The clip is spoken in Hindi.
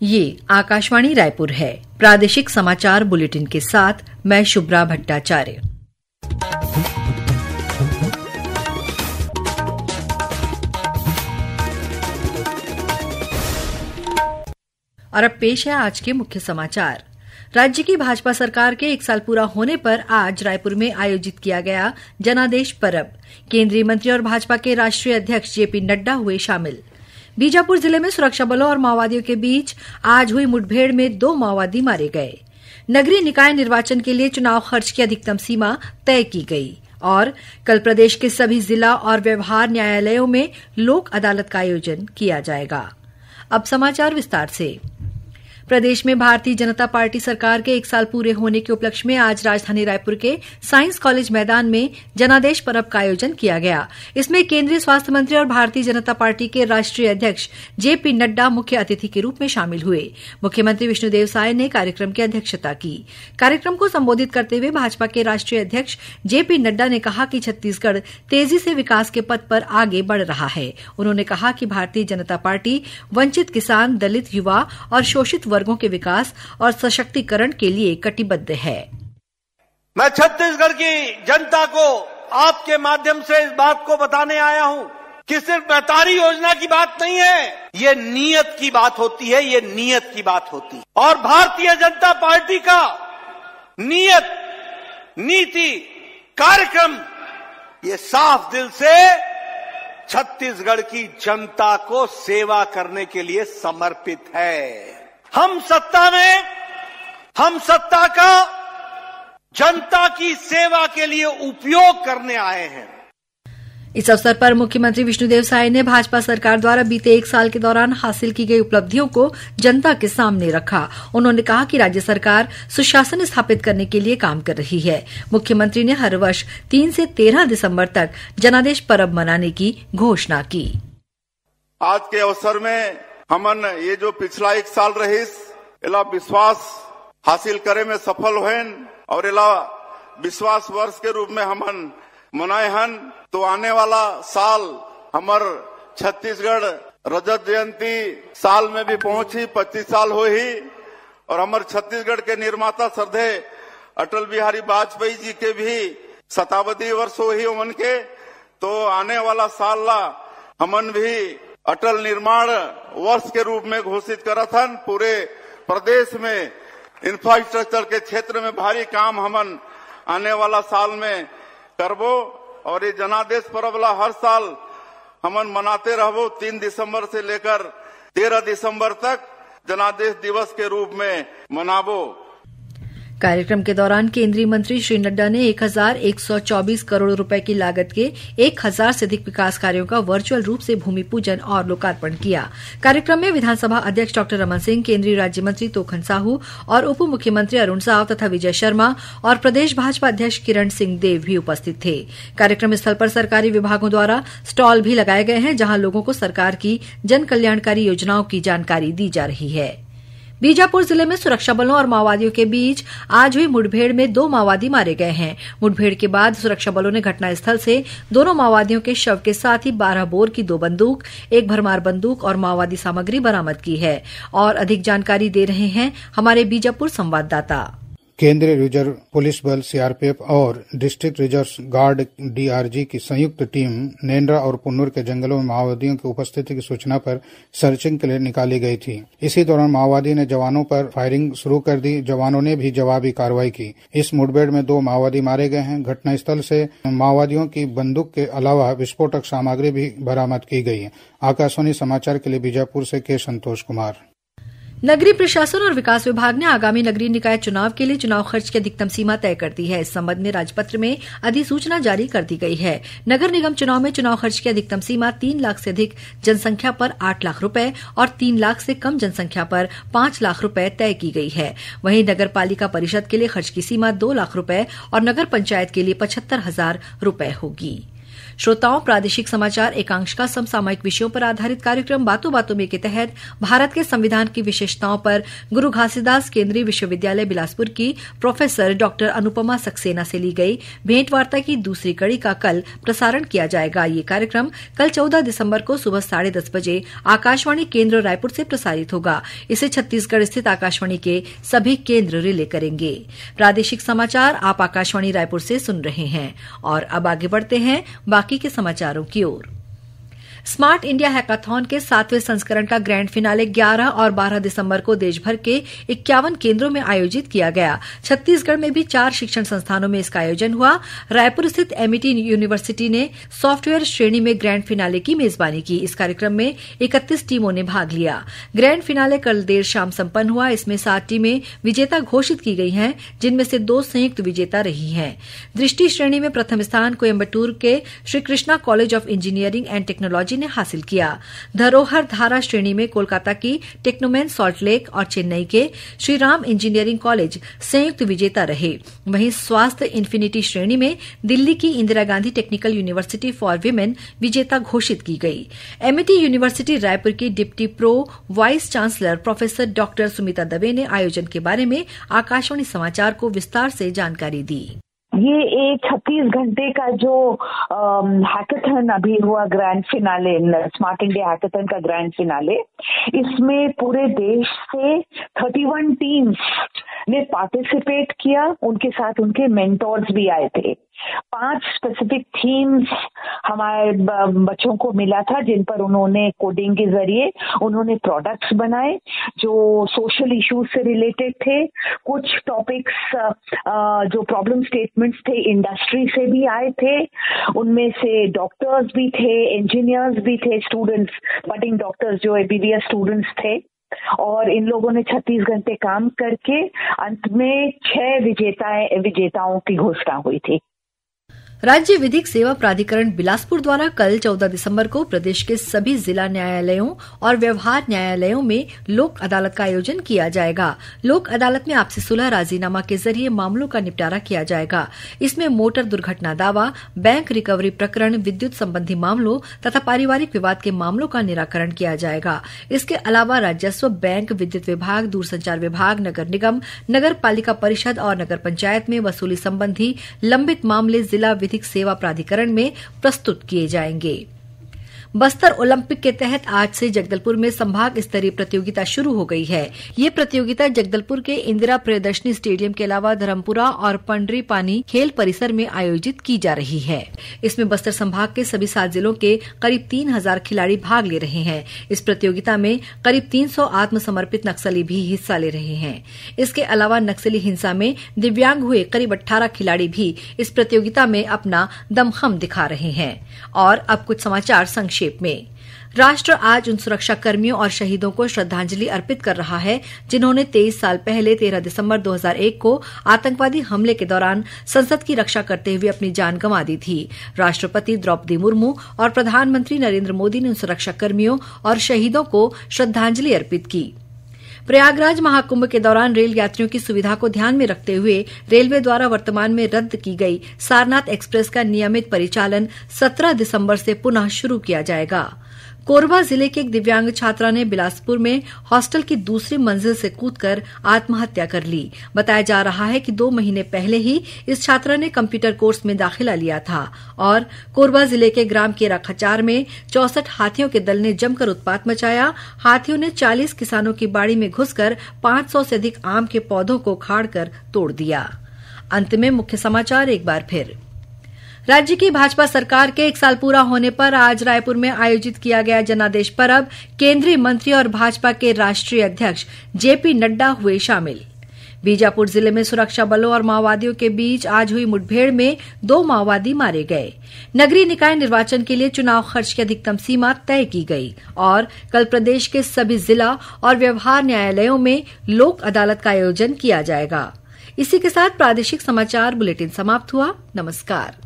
ये आकाशवाणी रायपुर है। प्रादेशिक समाचार बुलेटिन के साथ मैं शुभ्रा भट्टाचार्य। और अब पेश है आज के मुख्य समाचार। राज्य की भाजपा सरकार के 1 साल पूरा होने पर आज रायपुर में आयोजित किया गया जनादेश पर्व। केंद्रीय मंत्री और भाजपा के राष्ट्रीय अध्यक्ष जेपी नड्डा हुए शामिल। बीजापुर जिले में सुरक्षा बलों और माओवादियों के बीच आज हुई मुठभेड़ में 2 माओवादी मारे गए। नगरीय निकाय निर्वाचन के लिए चुनाव खर्च की अधिकतम सीमा तय की गई। और कल प्रदेश के सभी जिला और व्यवहार न्यायालयों में लोक अदालत का आयोजन किया जाएगा। अब समाचार विस्तार से। प्रदेश में भारतीय जनता पार्टी सरकार के 1 साल पूरे होने के उपलक्ष्य में आज राजधानी रायपुर के साइंस कॉलेज मैदान में जनादेश पर्व का आयोजन किया गया। इसमें केंद्रीय स्वास्थ्य मंत्री और भारतीय जनता पार्टी के राष्ट्रीय अध्यक्ष जेपी नड्डा मुख्य अतिथि के रूप में शामिल हुए। मुख्यमंत्री विष्णुदेव साय ने कार्यक्रम की अध्यक्षता की। कार्यक्रम को संबोधित करते हुए भाजपा के राष्ट्रीय अध्यक्ष जेपी नड्डा ने कहा कि छत्तीसगढ़ तेजी से विकास के पथ पर आगे बढ़ रहा है। उन्होंने कहा कि भारतीय जनता पार्टी वंचित किसान, दलित, युवा और शोषित वर्गों के विकास और सशक्तिकरण के लिए कटिबद्ध है। मैं छत्तीसगढ़ की जनता को आपके माध्यम से इस बात को बताने आया हूं कि सिर्फ महतारी योजना की बात नहीं है, ये नीयत की बात होती है, ये नीयत की बात होती है। और भारतीय जनता पार्टी का नीयत, नीति, कार्यक्रम ये साफ दिल से छत्तीसगढ़ की जनता को सेवा करने के लिए समर्पित है। हम सत्ता में, हम सत्ता का जनता की सेवा के लिए उपयोग करने आए हैं। इस अवसर पर मुख्यमंत्री विष्णुदेव साय ने भाजपा सरकार द्वारा बीते 1 साल के दौरान हासिल की गई उपलब्धियों को जनता के सामने रखा। उन्होंने कहा कि राज्य सरकार सुशासन स्थापित करने के लिए काम कर रही है। मुख्यमंत्री ने हर वर्ष 3 से 13 दिसंबर तक जनादेश पर्व मनाने की घोषणा की। आज के अवसर में हमन ये जो पिछला 1 साल रहीस एला विश्वास हासिल करे में सफल हुएन और एला विश्वास वर्ष के रूप में हमन मनाए हन। तो आने वाला साल हमर छत्तीसगढ़ रजत जयंती साल में भी पहुंची, 25 साल हो ही। और हमर छत्तीसगढ़ के निर्माता श्रद्धे अटल बिहारी वाजपेयी जी के भी शताब्दी वर्ष हो ही उमन के। तो आने वाला साल ला हमन भी अटल निर्माण वर्ष के रूप में घोषित करत हन। पूरे प्रदेश में इंफ्रास्ट्रक्चर के क्षेत्र में भारी काम हमन आने वाला साल में करबो। और ये जनादेश पर्व ला हर साल हमन मनाते रहबो। 3 दिसंबर से लेकर 13 दिसंबर तक जनादेश दिवस के रूप में मनाबो। कार्यक्रम के दौरान केंद्रीय मंत्री श्री नड्डा ने 1124 करोड़ रुपए की लागत के 1000 से अधिक विकास कार्यों का वर्चुअल रूप से भूमि पूजन और लोकार्पण किया। कार्यक्रम में विधानसभा अध्यक्ष डॉ रमन सिंह, केंद्रीय राज्य मंत्री तोखन साहू और उप मुख्यमंत्री अरुण साव तथा विजय शर्मा और प्रदेश भाजपा अध्यक्ष किरण सिंह देव भी उपस्थित थे। कार्यक्रम स्थल पर सरकारी विभागों द्वारा स्टॉल भी लगाए गए हैं, जहां लोगों को सरकार की जन कल्याणकारी योजनाओं की जानकारी दी जा रही है। बीजापुर जिले में सुरक्षा बलों और माओवादियों के बीच आज हुई मुठभेड़ में 2 माओवादी मारे गए हैं। मुठभेड़ के बाद सुरक्षा बलों ने घटनास्थल से दोनों माओवादियों के शव के साथ ही 12 बोर की 2 बंदूक, 1 भरमार बंदूक और माओवादी सामग्री बरामद की है। और अधिक जानकारी दे रहे हैं हमारे बीजापुर संवाददाता। केंद्रीय रिजर्व पुलिस बल सीआरपीएफ और डिस्ट्रिक्ट रिजर्व गार्ड डीआरजी की संयुक्त टीम नेंद्रा और पुन्नूर के जंगलों में माओवादियों की उपस्थिति की सूचना पर सर्चिंग के लिए निकाली गई थी। इसी दौरान माओवादी ने जवानों पर फायरिंग शुरू कर दी। जवानों ने भी जवाबी कार्रवाई की। इस मुठभेड़ में 2 माओवादी मारे गए हैं। घटनास्थल से माओवादियों की बंदूक के अलावा विस्फोटक सामग्री भी बरामद की गई है। आकाशवाणी समाचार के लिए बीजापुर से के संतोष कुमार। नगरीय प्रशासन और विकास विभाग ने आगामी नगरीय निकाय चुनाव के लिए चुनाव खर्च की अधिकतम सीमा तय कर दी है। इस संबंध में राजपत्र में अधिसूचना जारी कर दी गई है। नगर निगम चुनाव में चुनाव खर्च की अधिकतम सीमा 3 लाख से अधिक जनसंख्या पर 8 लाख रुपए और 3 लाख से कम जनसंख्या पर 5 लाख रुपए तय की गई है। वहीं नगर पालिका परिषद के लिए खर्च की सीमा 2 लाख रुपए और नगर पंचायत के लिए 75,000 रुपए होगी। श्रोताओं, प्रादेशिक समाचार एकांशिका समसामयिक विषयों पर आधारित कार्यक्रम बातों बातों में के तहत भारत के संविधान की विशेषताओं पर गुरु घासीदास केंद्रीय विश्वविद्यालय बिलासपुर की प्रोफेसर डॉक्टर अनुपमा सक्सेना से ली गई भेंटवार्ता की दूसरी कड़ी का कल प्रसारण किया जाएगा। ये कार्यक्रम कल 14 दिसंबर को सुबह 10:30 बजे आकाशवाणी केंद्र रायपुर से प्रसारित होगा। इसे छत्तीसगढ़ स्थित आकाशवाणी के सभी केंद्र रिले करेंगे। प्रादेशिक समाचार आप आकाशवाणी रायपुर से सुन रहे हैं और अब आगे बढ़ते हैं बाकी के समाचारों की ओर। स्मार्ट इंडिया हैकाथॉन के 7वें संस्करण का ग्रैंड फिनाले 11 और 12 दिसंबर को देशभर के 51 केंद्रों में आयोजित किया गया। छत्तीसगढ़ में भी 4 शिक्षण संस्थानों में इसका आयोजन हुआ। रायपुर स्थित एमईटी यूनिवर्सिटी ने सॉफ्टवेयर श्रेणी में ग्रैंड फिनाले की मेजबानी की। इस कार्यक्रम में 31 टीमों ने भाग लिया। ग्रैंड फिनाले कल देर शाम संपन्न हुआ। इसमें 7 टीमें विजेता घोषित की गई हैं, जिनमें से 2 संयुक्त विजेता रही हैं। दृष्टि श्रेणी में प्रथम स्थान कोयम्बटूर के Shri Krishna college of engineering and technology ने हासिल किया। धरोहर धारा श्रेणी में कोलकाता की टेक्नोमेन सॉल्ट लेक और चेन्नई के श्री राम इंजीनियरिंग कॉलेज संयुक्त विजेता रहे। वहीं स्वास्थ्य इन्फिनिटी श्रेणी में दिल्ली की Indira Gandhi technical university for women विजेता घोषित की गई। एमईटी यूनिवर्सिटी रायपुर की deputy pro vice chancellor professor doctor Sumita Dave ने आयोजन के बारे में आकाशवाणी समाचार को विस्तार से जानकारी दी। ये एक 36 घंटे का जो हैकाथन अभी हुआ, grand finale, smart India hackathon का ग्रैंड फिनाले, इसमें पूरे देश से 31 टीम्स ने पार्टिसिपेट किया। उनके साथ उनके मेंटोर्स भी आए थे। 5 स्पेसिफिक थीम्स हमारे बच्चों को मिला था, जिन पर उन्होंने कोडिंग के जरिए उन्होंने प्रोडक्ट्स बनाए जो सोशल इश्यूज से रिलेटेड थे। कुछ टॉपिक्स जो प्रॉब्लम स्टेटमेंट्स थे इंडस्ट्री से भी आए थे। उनमें से डॉक्टर्स भी थे, इंजीनियर्स भी थे, स्टूडेंट्स, बडिंग डॉक्टर्स जो एमबीबीएस स्टूडेंट्स थे। और इन लोगों ने 36 घंटे काम करके अंत में 6 विजेताओं की घोषणा हुई थी। राज्य विधिक सेवा प्राधिकरण बिलासपुर द्वारा कल 14 दिसंबर को प्रदेश के सभी जिला न्यायालयों और व्यवहार न्यायालयों में लोक अदालत का आयोजन किया जाएगा। लोक अदालत में आपसी सुलह राजीनामा के जरिए मामलों का निपटारा किया जाएगा। इसमें मोटर दुर्घटना दावा, बैंक रिकवरी प्रकरण, विद्युत संबंधी मामलों तथा पारिवारिक विवाद के मामलों का निराकरण किया जाएगा। इसके अलावा राजस्व, बैंक, विद्युत विभाग, दूरसंचार विभाग, नगर निगम, नगर पालिका परिषद और नगर पंचायत में वसूली संबंधी लंबित मामले जिला सेवा प्राधिकरण में प्रस्तुत किए जाएंगे। बस्तर ओलंपिक के तहत आज से जगदलपुर में संभाग स्तरीय प्रतियोगिता शुरू हो गई है। ये प्रतियोगिता जगदलपुर के इंदिरा प्रियदर्शनी स्टेडियम के अलावा धरमपुरा और पंडरी पानी खेल परिसर में आयोजित की जा रही है। इसमें बस्तर संभाग के सभी 7 जिलों के करीब 3000 खिलाड़ी भाग ले रहे हैं। इस प्रतियोगिता में करीब 300 आत्मसमर्पित नक्सली भी हिस्सा ले रहे हैं। इसके अलावा नक्सली हिंसा में दिव्यांग हुए करीब 18 खिलाड़ी भी इस प्रतियोगिता में अपना दमखम दिखा रहे हैं। और अब कुछ समाचार संक्षेप में। राष्ट्र आज उन सुरक्षा कर्मियों और शहीदों को श्रद्धांजलि अर्पित कर रहा है जिन्होंने 23 साल पहले 13 दिसंबर 2001 को आतंकवादी हमले के दौरान संसद की रक्षा करते हुए अपनी जान गंवा दी थी। राष्ट्रपति द्रौपदी मुर्मू और प्रधानमंत्री नरेंद्र मोदी ने उन सुरक्षा कर्मियों और शहीदों को श्रद्धांजलि अर्पित की। प्रयागराज महाकुंभ के दौरान रेल यात्रियों की सुविधा को ध्यान में रखते हुए रेलवे द्वारा वर्तमान में रद्द की गई सारनाथ एक्सप्रेस का नियमित परिचालन 17 दिसंबर से पुनः शुरू किया जाएगा। कोरबा जिले के एक दिव्यांग छात्रा ने बिलासपुर में हॉस्टल की दूसरी मंजिल से कूदकर आत्महत्या कर ली। बताया जा रहा है कि 2 महीने पहले ही इस छात्रा ने कंप्यूटर कोर्स में दाखिला लिया था। और कोरबा जिले के ग्राम केरा खचार में 64 हाथियों के दल ने जमकर उत्पात मचाया। हाथियों ने 40 किसानों की बाड़ी में घुसकर 500 से अधिक आम के पौधों को उखाड़कर तोड़ दिया। अंत में मुख्य समाचार एक बार फिर। राज्य की भाजपा सरकार के 1 साल पूरा होने पर आज रायपुर में आयोजित किया गया जनादेश पर्व। केंद्रीय मंत्री और भाजपा के राष्ट्रीय अध्यक्ष जेपी नड्डा हुए शामिल। बीजापुर जिले में सुरक्षा बलों और माओवादियों के बीच आज हुई मुठभेड़ में 2 माओवादी मारे गए। नगरीय निकाय निर्वाचन के लिए चुनाव खर्च की अधिकतम सीमा तय की गई। और कल प्रदेश के सभी जिला और व्यवहार न्यायालयों में लोक अदालत का आयोजन किया जाएगा। इसी के साथ प्रादेशिक समाचार बुलेटिन समाप्त हुआ। नमस्कार।